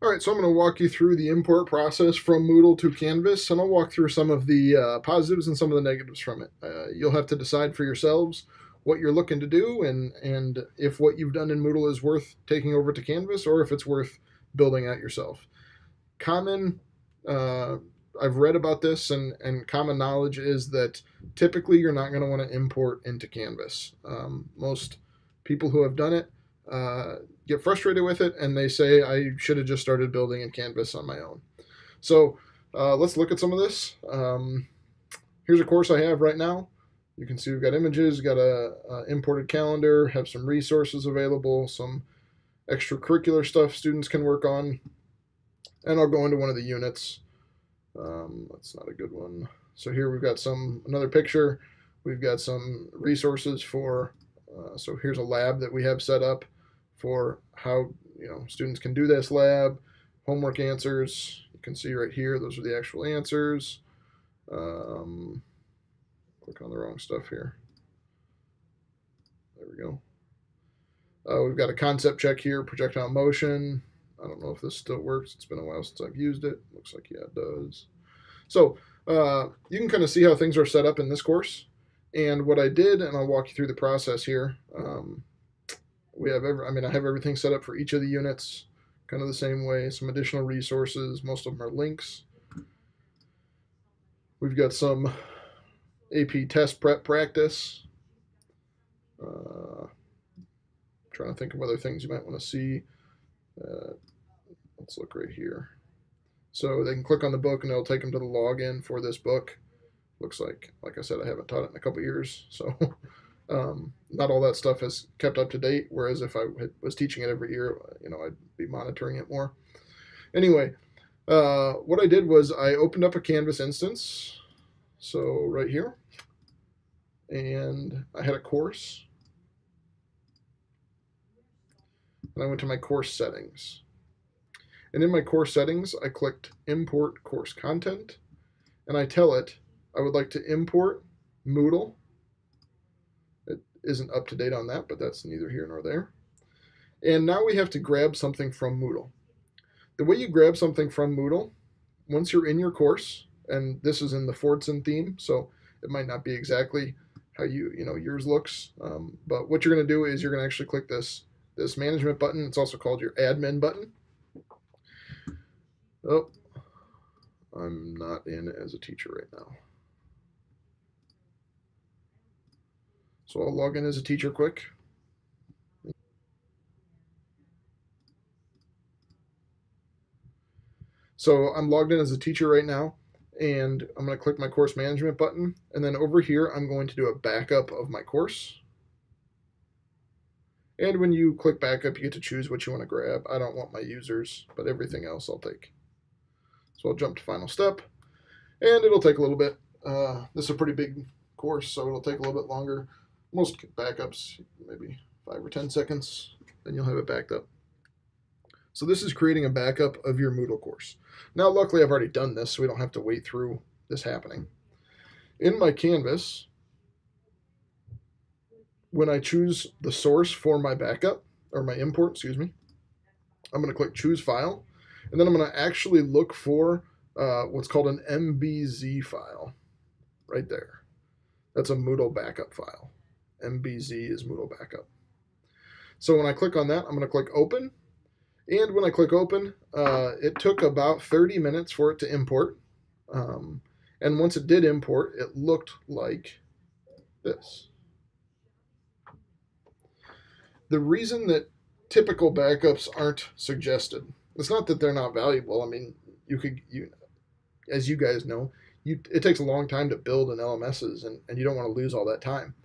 All right, so I'm going to walk you through the import process from Moodle to Canvas, and I'll walk through some of the positives and some of the negatives from it. You'll have to decide for yourselves what you're looking to do, and if what you've done in Moodle is worth taking over to Canvas or if it's worth building out yourself. Common, uh, I've read about this, and common knowledge is that typically you're not going to want to import into Canvas. Most people who have done it uh, get frustrated with it, and they say I should have just started building in Canvas on my own. So let's look at some of this. Here's a course I have right now. You can see we've got images, got a imported calendar, have some resources available, some extracurricular stuff students can work on, and I'll go into one of the units. That's not a good one. So here we've got another picture. We've got some resources for. So here's a lab that we have set up for how students can do this lab. Homework answers. You can see right here. Those are the actual answers. Click on the wrong stuff here. There we go. We've got a concept check here. Projectile motion. I don't know if this still works. It's been a while since I've used it. Looks like, yeah, it does. So you can kind of see how things are set up in this course. And what I did, and I'll walk you through the process here. I have everything set up for each of the units, kind of the same way. Some additional resources. Most of them are links. We've got some AP test prep practice. Trying to think of other things you might want to see. Let's look right here. So they can click on the book and it'll take them to the login for this book. Looks like I said, I haven't taught it in a couple years, so not all that stuff is kept up to date. Whereas if I was teaching it every year, I'd be monitoring it more. Anyway, what I did was I opened up a Canvas instance. So right here, and I had a course, and I went to my course settings. And in my course settings, I clicked import course content, and I tell it I would like to import Moodle. It isn't up to date on that, but that's neither here nor there. And now we have to grab something from Moodle. The way you grab something from Moodle, once you're in your course, and this is in the Fordson theme, so it might not be exactly how yours looks, but what you're going to do is you're going to actually click this management button. It's also called your admin button. Oh, I'm not in as a teacher right now. So I'll log in as a teacher quick. So I'm logged in as a teacher right now, and I'm going to click my course management button, and then over here I'm going to do a backup of my course. And when you click backup, you get to choose what you want to grab. I don't want my users, but everything else I'll take. So I'll jump to final step, and it'll take a little bit. This is a pretty big course, so it'll take a little bit longer. Most backups, maybe 5 or 10 seconds, then you'll have it backed up. So this is creating a backup of your Moodle course. Now, luckily, I've already done this, so we don't have to wait through this happening. In my Canvas, when I choose the source for my backup, or my import, excuse me, I'm going to click Choose File, and then I'm going to actually look for what's called an MBZ file right there. That's a Moodle backup file. MBZ is Moodle backup. So when I click on that, I'm going to click Open. And when I click Open, it took about 30 minutes for it to import. And once it did import, it looked like this. The reason that typical backups aren't suggested, it's not that they're not valuable. I mean, as you guys know, it takes a long time to build an LMSs, and you don't want to lose all that time.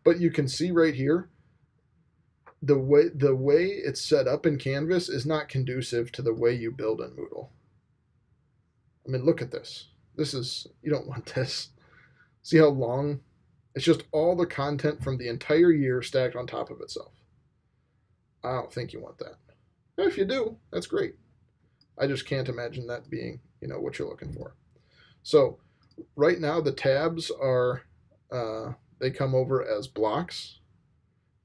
But you can see right here, the way it's set up in Canvas is not conducive to the way you build in Moodle. I mean, look at this. You don't want this. See how long? It's just all the content from the entire year stacked on top of itself. I don't think you want that. If you do, that's great. I just can't imagine that being, what you're looking for. So right now the tabs are, they come over as blocks,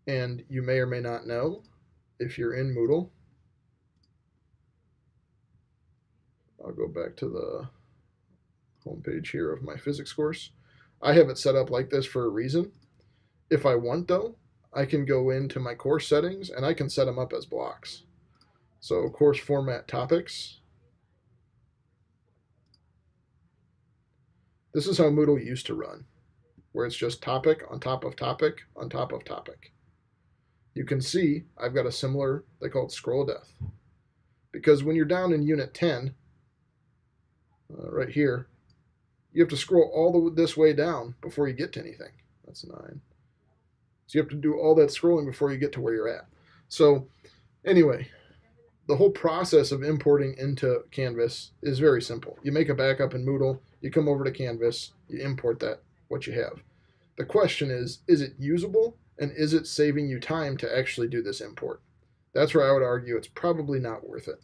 and you may or may not know, if you're in Moodle, I'll go back to the homepage here of my physics course. I have it set up like this for a reason. If I want, though, I can go into my course settings and I can set them up as blocks. So course format topics. This is how Moodle used to run, where it's just topic on top of topic on top of topic. You can see I've got a similar, they call it scroll of death. Because when you're down in unit 10, right here, you have to scroll all this way down before you get to anything. That's 9. So you have to do all that scrolling before you get to where you're at. So anyway, the whole process of importing into Canvas is very simple. You make a backup in Moodle, you come over to Canvas, you import that, what you have. The question is it usable, and is it saving you time to actually do this import? That's where I would argue it's probably not worth it.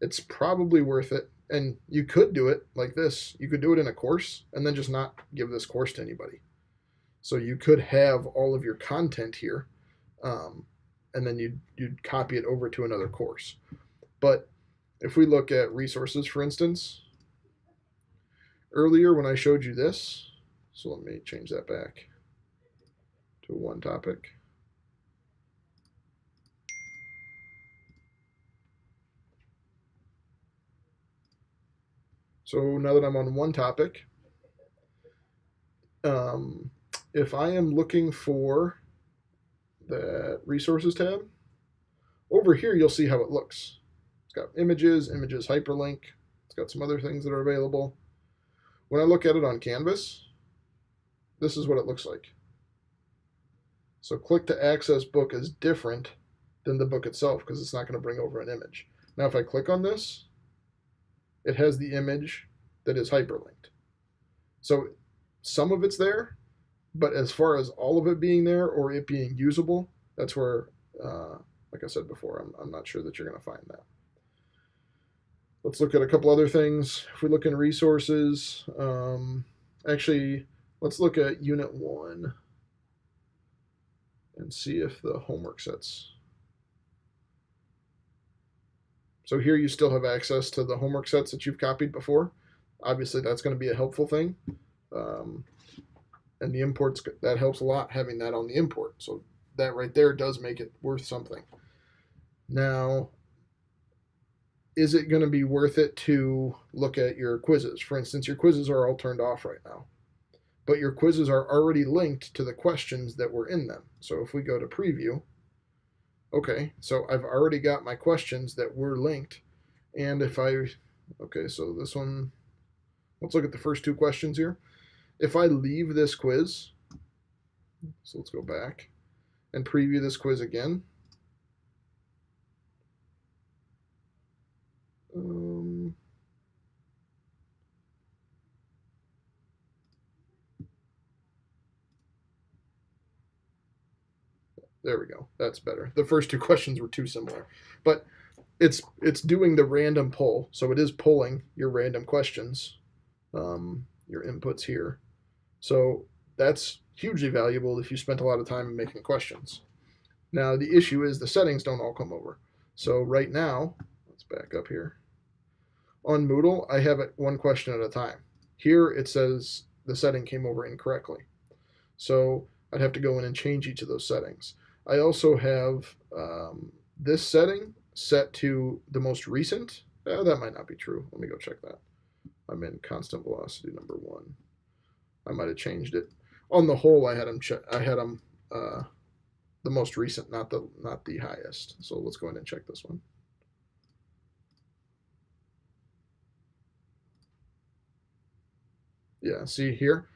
It's probably worth it, and you could do it like this. You could do it in a course and then just not give this course to anybody. So you could have all of your content here, and then you'd copy it over to another course. But if we look at resources, for instance, earlier when I showed you this, so let me change that back to one topic. So now that I'm on one topic, if I am looking for that resources tab, over here you'll see how it looks. It's got images, hyperlink. It's got some other things that are available. When I look at it on Canvas, this is what it looks like. So click to access book is different than the book itself because it's not going to bring over an image. Now if I click on this, it has the image that is hyperlinked. So some of it's there, but as far as all of it being there or it being usable, that's where, like I said before, I'm not sure that you're going to find that. Let's look at a couple other things. If we look in resources, actually, let's look at Unit 1 and see if the homework sets. So here you still have access to the homework sets that you've copied before. Obviously, that's going to be a helpful thing. And the imports, that helps a lot having that on the import. So that right there does make it worth something. Now, is it going to be worth it to look at your quizzes? For instance, your quizzes are all turned off right now, but your quizzes are already linked to the questions that were in them. So if we go to preview, okay, so I've already got my questions that were linked. And if okay, so this one, let's look at the first 2 questions here. If I leave this quiz, so let's go back and preview this quiz again. There we go. That's better. The first 2 questions were too similar, but it's doing the random poll. So it is pulling your random questions, your inputs here. So that's hugely valuable if you spent a lot of time making questions. Now the issue is the settings don't all come over. So right now, let's back up here. On Moodle, I have it one question at a time. Here it says the setting came over incorrectly. So I'd have to go in and change each of those settings. I also have this setting set to the most recent. That might not be true. Let me go check that. I'm in constant velocity number 1. I might have changed it. On the whole, I had them the most recent, not the highest. So let's go ahead and check this one. Yeah, see here,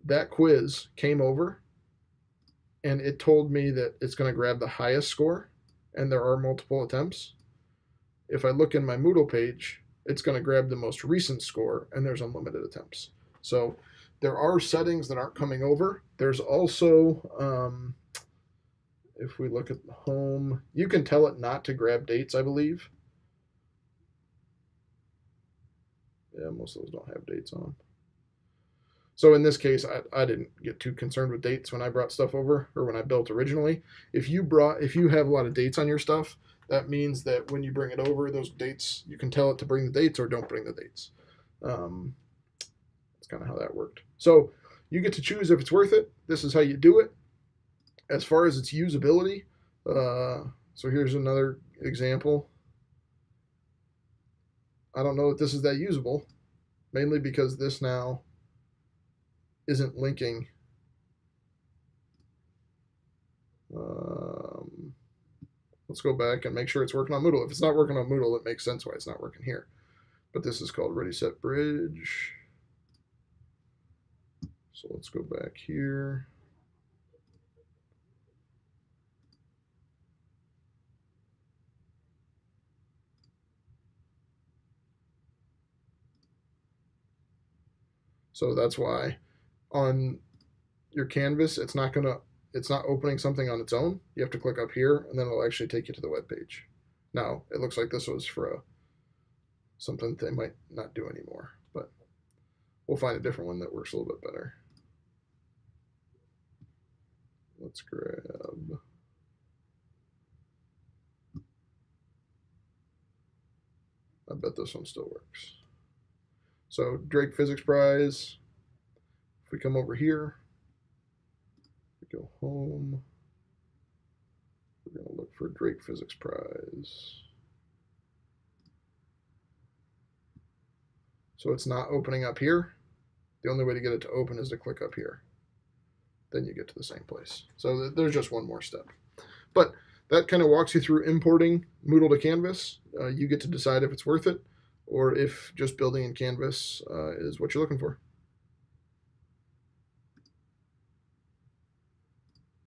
that quiz came over and it told me that it's going to grab the highest score and there are multiple attempts. If I look in my Moodle page, it's going to grab the most recent score and there's unlimited attempts. So there are settings that aren't coming over. There's also, if we look at home, you can tell it not to grab dates, I believe. Yeah, most of those don't have dates on them. So in this case, I didn't get too concerned with dates when I brought stuff over or when I built originally. If you have a lot of dates on your stuff, That means that when you bring it over, those dates, you can tell it to bring the dates or don't bring the dates. That's kind of how that worked. So you get to choose if it's worth it. This is how you do it. As far as its usability, so here's another example. I don't know if this is that usable, mainly because this now isn't linking. Let's go back and make sure it's working on Moodle. If it's not working on Moodle, it makes sense why it's not working here. But this is called Ready Set Bridge. So let's go back here. So that's why on your canvas, it's not opening something on its own. You have to click up here, and then it'll actually take you to the web page. Now, it looks like this was for something they might not do anymore, but we'll find a different one that works a little bit better. Let's grab. I bet this one still works. So Drake Physics Prize. If we come over here, we go home. We're going to look for Drake Physics Prize. So it's not opening up here. The only way to get it to open is to click up here. Then you get to the same place. So there's just one more step. But that kind of walks you through importing Moodle to Canvas. You get to decide if it's worth it or if just building in Canvas is what you're looking for.